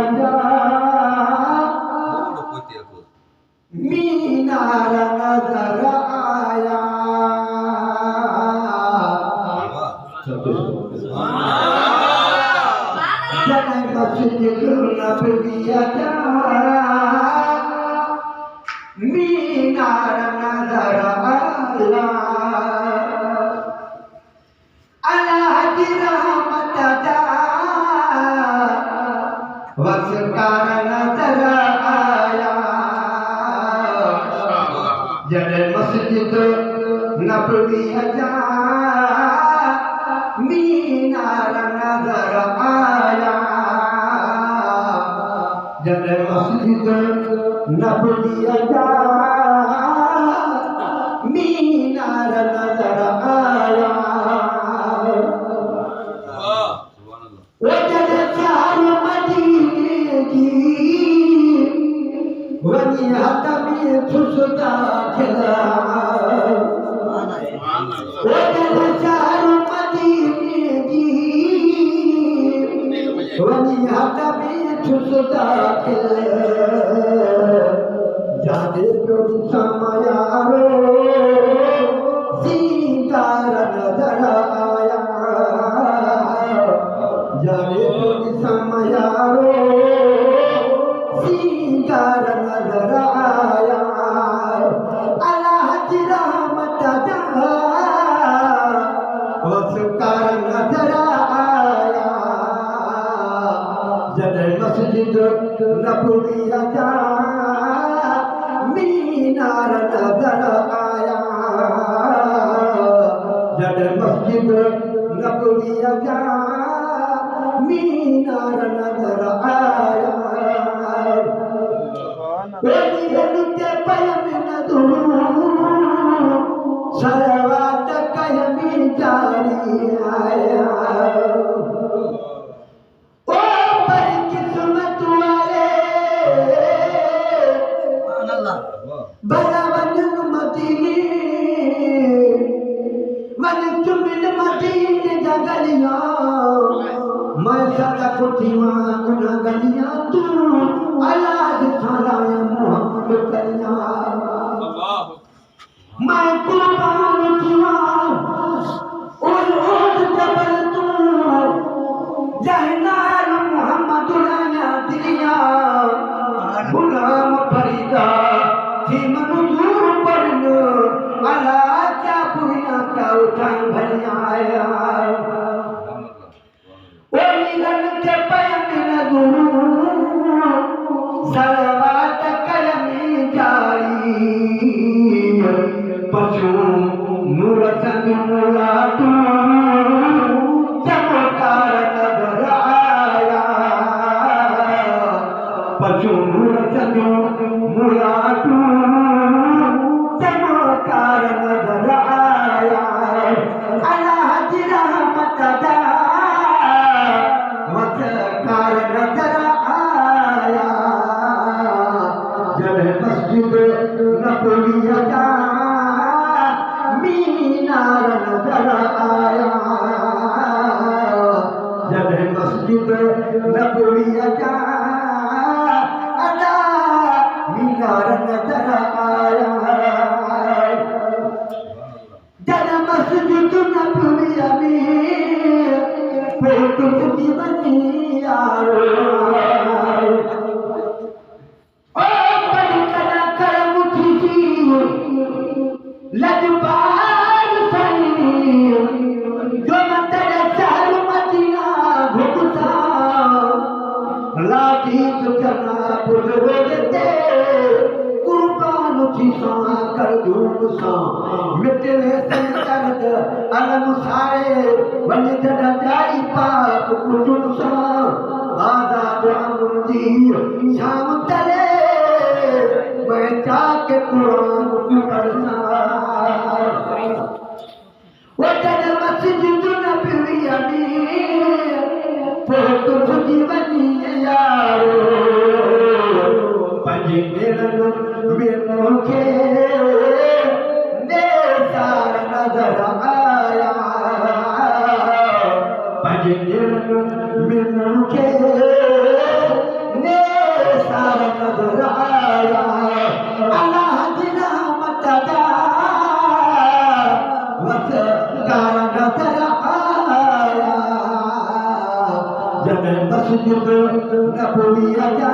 अजा मीनार नजर आया जने मस्जिद नबवी अजा मीनार नजर आया अल्लाह की रहमत अजा वसकार नजर आया जने मस्जिद नबवी अजा मीनार नजर आया जने मस्जिद नबवी अजा मीनार नजर आया वजन चार मदीने की वनी हतमी खुशदा खिला वजन चार मदीने की वनी हतमी खुशदा खिला जाने तो समायारो सीतार नजर आया जाने तो समायारो सीतार नजर आया अल्लाह की रहमत अजा वसकार नजर आया जने मस्जिद नबवी अजा मीनार नजर आया जने मस्जिद नबवी अजा मीनार नजर आया वेलियनुते पयम नदू सरवात कयमी जारी आया ओ पर किस्मत वाले बलवन मदीने मन चुमिल मदीने जगलियां मैं सदा कुटिया उन गलियां तू अलाद खालाया मोहम्मद कलिया मैं कुर्बान किया उन जबल तू जहनार मोहम्मद लाया दिया गुलाम फरीदा थी मंजूर पर अला क्या पुरिया क्या उठाई भलिया आया ओ मिलन के पयम नदू सलवात कलमी जारी पशु मूरत मुलाटू चमकार नजर आया पशु मूरत मुलाटू चमकार नजर आया अल्लाह की रहमत अजा वसकार नजर आया जने मस्जिद नबवी अजा मीनार नजर आया जने मस्जिद नबवी अजा मीनार नजर आया जने मस्जिद नबवी अमीर फोटो की बनी यारो ओ बड़ी कला करम थी लजपाल सही जो मंतर चाल मदीना घुमता लाठी चुचना बुझते कुर्बान थी सा कर धूम सा मिटने संकट अलम सारे बन जड़ जाई पाप कुटुम सा आजाद अमृती शाम तले मैं जाके कुरान पढ़ना वो जन मस्जिद नबवी अमीर फोटो जीवनी यारो पंजे मेरे के नेसार नजर आया पंजे मेरे के मस्जिद नबवी जा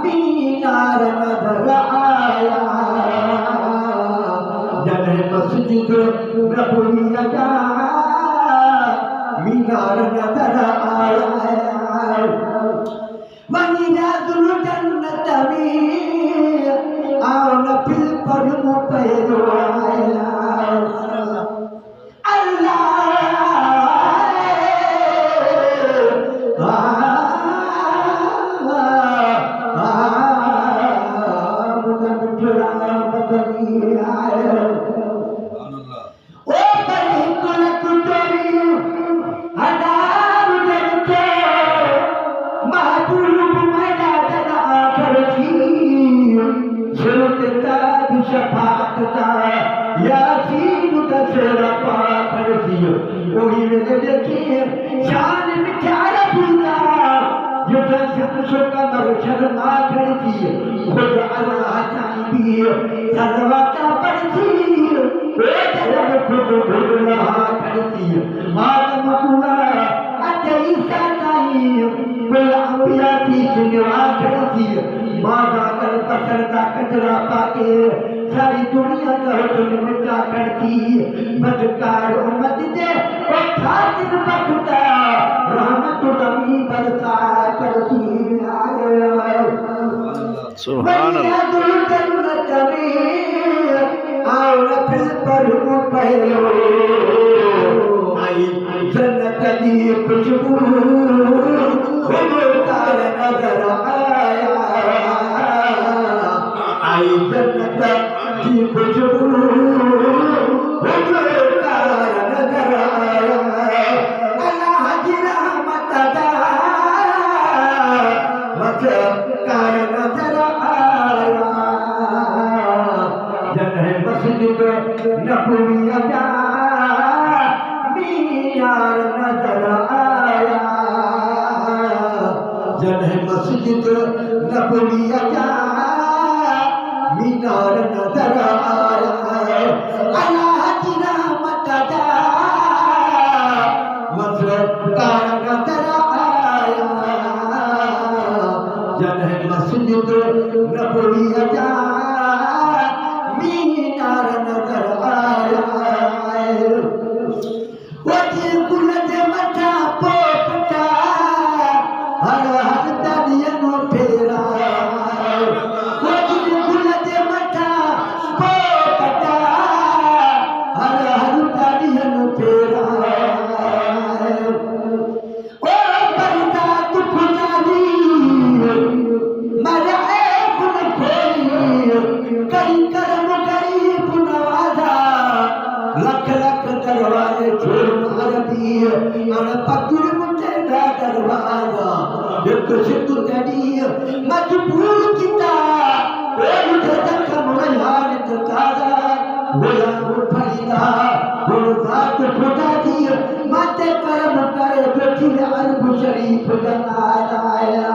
मीनार नजर आया जब मस्जिद नबवी जा मीनार नजर आया वनीराजुल जन्नत में आओ न फिल पर मुपैरो आया कोई मेरे देखिए शान मिठारा पूरा युद्ध शब्दों का मरशर ना करती खुद अल्लाह चाहती सदवा का पड़ती जब खुद भूलना करती मालूम हुआ अतई साई कोई अंबिया की जिनवा करती मादा कर पत्थर का कचरा पाके सारी दुनिया का हुक्म मिटा करती बदकार उम्मत दे और खातिर बखता रहमत नबी बरसा करती सुभान अल्लाह जन्नत में आओ न फिर पर पहलो आई जन्नत की खुशबू उमर नजर आया आई जन्नत की खुशबू नजर आया अल्लाह की रहमत दा मज़कार नजर आया जन्नत मस्जिद नबवी जा मीनार नजर आया जन्नत मस्जिद नबवी जा मीनार नजर आया अल्लाह की रहमत दा मज़कार नजर आया जन्नत मस्जिद नबवी जा मीनार नजर आया वजी कुल जे मथा पोपटा हर हर दरियन फेरा लख लख दरवाजे छोड़ मार दिए अन पकड़ मुझे दरवाजा एक सिद्ध तेरी मजबूर किता मुझे जख्म मयान ताजा बोला फरीदा बोल साथ खुदा दी माते करम करे बेटी अरब शरीफ का आया